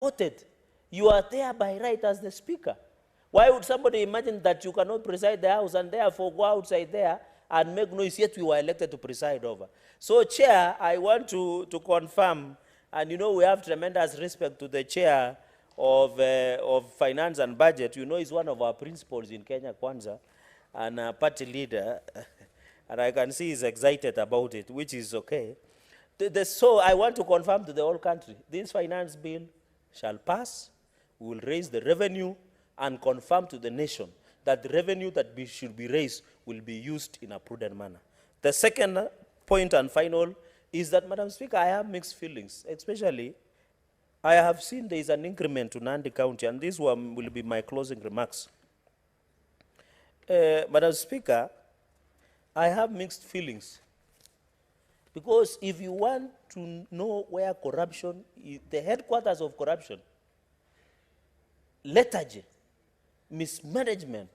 voted. You are there by right as the speaker. Why would somebody imagine that you cannot preside the house and therefore go outside there and make noise, yet we were elected to preside over? So, Chair, I want to confirm, and you know we have tremendous respect to the Chair of Finance and Budget. You know he's one of our principals in Kenya Kwanza, and a party leader, and I can see he's excited about it, which is okay. So I want to confirm to the whole country, this finance bill shall pass. We will raise the revenue and confirm to the nation that the revenue that should be raised will be used in a prudent manner. The second point and final is that, Madam Speaker, I have mixed feelings, especially I have seen there is an increment to Nandi County, and this one will be my closing remarks. Madam Speaker, I have mixed feelings. Because if you want to know where corruption is, the headquarters of corruption, lethargy, mismanagement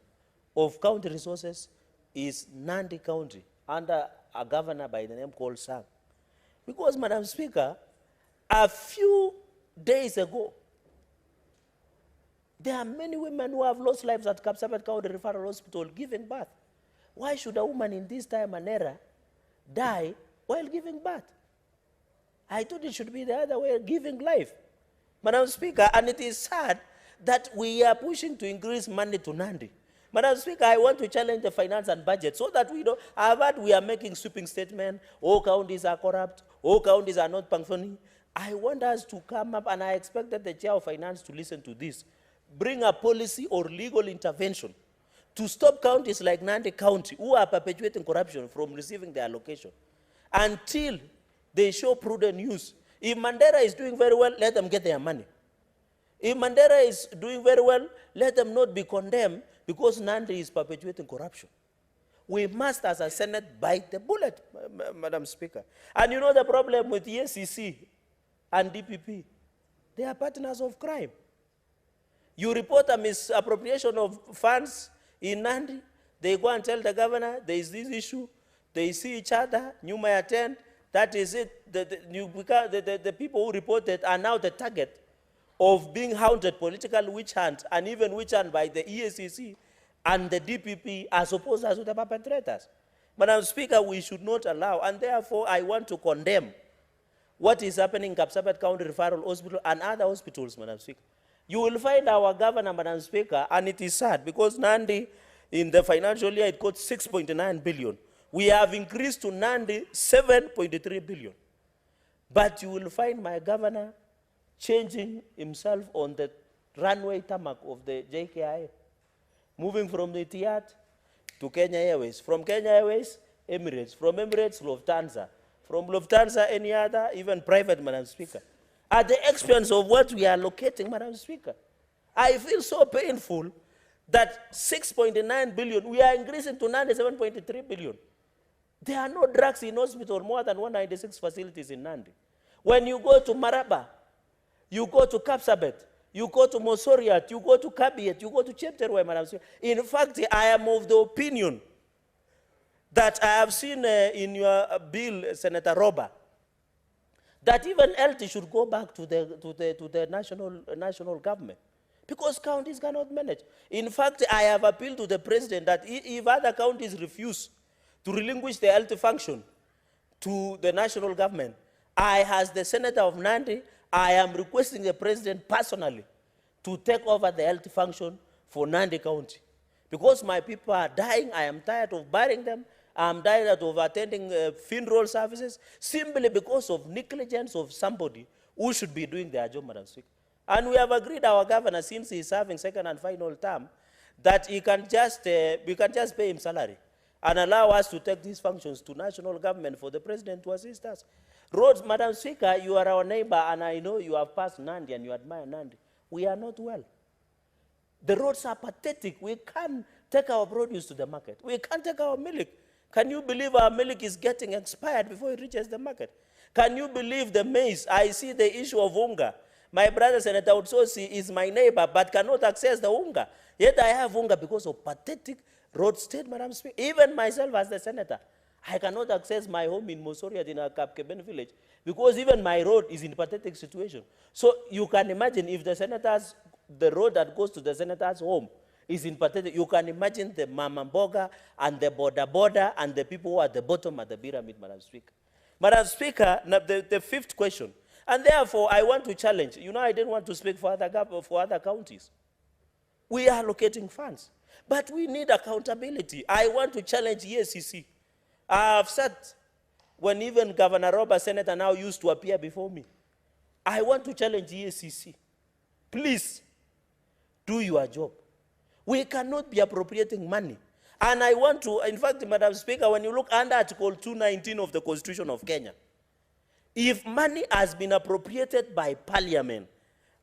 of county resources is Nandi County under a governor by the name called Sang. Because, Madam Speaker, a few days ago, there are many women who have lost lives at Kapsabet County Referral Hospital giving birth. Why should a woman in this time and era die while giving birth? I thought it should be the other way, giving life. Madam Speaker, and it is sad that we are pushing to increase money to Nandi. Madam Speaker, I want to challenge the finance and budget so that we don't, I've heard we are making sweeping statements, all counties are corrupt, all counties are not functioning. I want us to come up, and I expected the Chair of Finance to listen to this, bring a policy or legal intervention to stop counties like Nandi County, who are perpetuating corruption, from receiving their allocation until they show prudent use. If Mandera is doing very well, let them get their money. If Mandera is doing very well, let them not be condemned because Nandi is perpetuating corruption. We must, as a Senate, bite the bullet, Madam Speaker. And you know the problem with EACC and DPP? They are partners of crime. You report a misappropriation of funds in Nandi, they go and tell the governor, there is this issue, they see each other, you may attend, that is it. The people who reported are now the target of being hounded political witch hunt, and even witch hunt by the EACC and the DPP as opposed to the perpetrators. Madam Speaker, we should not allow, and therefore I want to condemn what is happening in Kapsabet County Referral Hospital and other hospitals, Madam Speaker. You will find our governor, Madam Speaker, and it is sad because Nandi, in the financial year, it got 6.9 billion. We have increased to Nandi 7.3 billion. But you will find my governor changing himself on the runway tarmac of the JKIA, moving from the Etihad to Kenya Airways, from Kenya Airways, Emirates, from Emirates, Lufthansa, from Lufthansa, any other, even private, Madam Speaker, at the expense of what we are allocating, Madam Speaker. I feel so painful that 6.9 billion, we are increasing to 97.3 billion. There are no drugs in hospital, more than 196 facilities in Nandi. When you go to Maraba, you go to Kapsabet, you go to Mosoriat, you go to Kabiet, you go to Chepterwe, Madam Speaker. In fact, I am of the opinion that I have seen in your bill, Senator Roba, that even LT should go back to the national government, because counties cannot manage. In fact, I have appealed to the president that if other counties refuse to relinquish the LT function to the national government, I, as the senator of Nandi, I am requesting the president personally to take over the LT function for Nandi County. Because my people are dying, I am tired of burying them, I'm tired of attending funeral services, simply because of negligence of somebody who should be doing their job, Madam Speaker. And we have agreed, our governor, since he is serving second and final term, that he can just, we can just pay him salary and allow us to take these functions to national government for the president to assist us. Roads, Madam Speaker, you are our neighbor, and I know you have passed Nandi and you admire Nandi. We are not well. The roads are pathetic. We can't take our produce to the market. We can't take our milk. Can you believe our milk is getting expired before it reaches the market? Can you believe the maize? I see the issue of hunger. My brother, Senator Utsosi, is my neighbor, but cannot access the hunger. Yet I have hunger because of pathetic road state, Madam Speaker. Even myself as the senator, I cannot access my home in Mosoriat in a Kapkeben village Because even my road is in pathetic situation. So you can imagine if the senators, the road that goes to the senator's home is in pathetic, you can imagine the mama mboga and the border and the people who are at the bottom of the pyramid, Madam Speaker. Madam Speaker, the fifth question, and therefore I want to challenge, I didn't want to speak for other counties. We are allocating funds, but we need accountability. I want to challenge EACC. I have said, when even Governor Robert, Senator, now used to appear before me, I want to challenge EACC. Please, do your job. We cannot be appropriating money. And I want to, in fact, Madam Speaker, when you look under Article 219 of the Constitution of Kenya, if money has been appropriated by Parliament,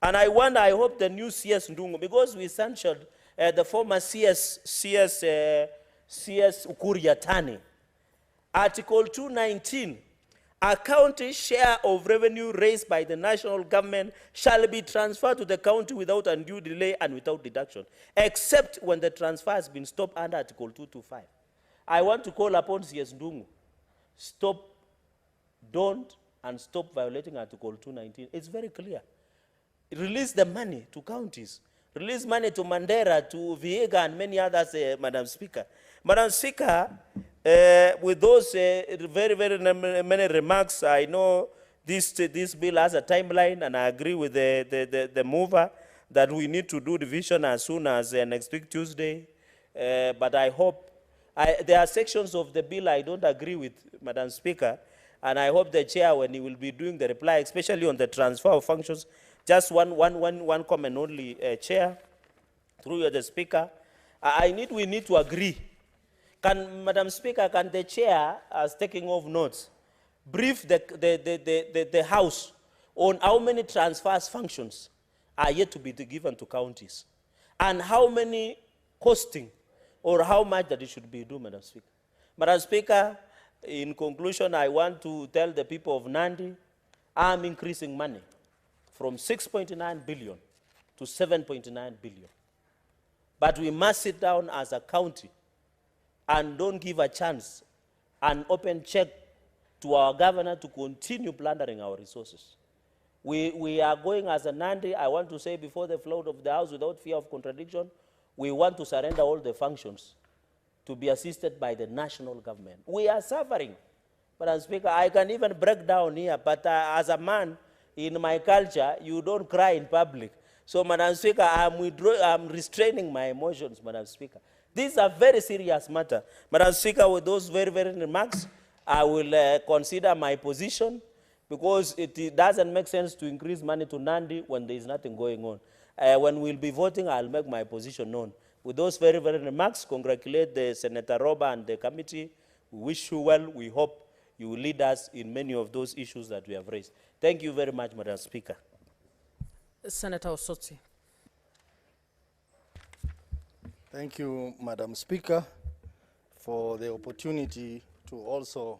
and I hope the new CS Ndungu, because we censured the former CS Ukuri Yatani, Article 219, a county's share of revenue raised by the national government shall be transferred to the county without undue delay and without deduction, except when the transfer has been stopped under Article 225. I want to call upon CS Ndungu, don't stop violating Article 219. It's very clear. Release the money to counties. Release money to Mandera, to Vihiga, and many others, Madam Speaker. Madam Speaker, with those very, very many remarks, I know this bill has a timeline, and I agree with the mover that we need to do revision as soon as next week, Tuesday. But I hope, there are sections of the bill I don't agree with, Madam Speaker, and I hope the chair, when he will be doing the reply, especially on the transfer of functions, just one comment only, Chair, through you, the Speaker. We need to agree. Madam Speaker, can the Chair, as taking off notes, brief the House on how many transfers functions are yet to be given to counties, and how many costing, or how much that it should be due, Madam Speaker. Madam Speaker, in conclusion, I want to tell the people of Nandi, I'm increasing money from 6.9 billion to 7.9 billion. But we must sit down as a county and don't give a chance, an open check to our governor to continue plundering our resources. We are going as a Nandi, I want to say before the floor of the House, without fear of contradiction, we want to surrender all the functions to be assisted by the national government. We are suffering. Madam Speaker, I can even break down here, but as a man, in my culture, you don't cry in public. So, Madam Speaker, I'm restraining my emotions, Madam Speaker. This is a very serious matter. Madam Speaker, with those very, very remarks, I will consider my position, because it doesn't make sense to increase money to Nandi when there is nothing going on. When we'll be voting, I'll make my position known. With those very, very remarks, congratulate the Senator Roba and the committee. We wish you well. We hope you will lead us in many of those issues that we have raised. Thank you very much, Madam Speaker. Senator Osotsi. Thank you, Madam Speaker, for the opportunity to also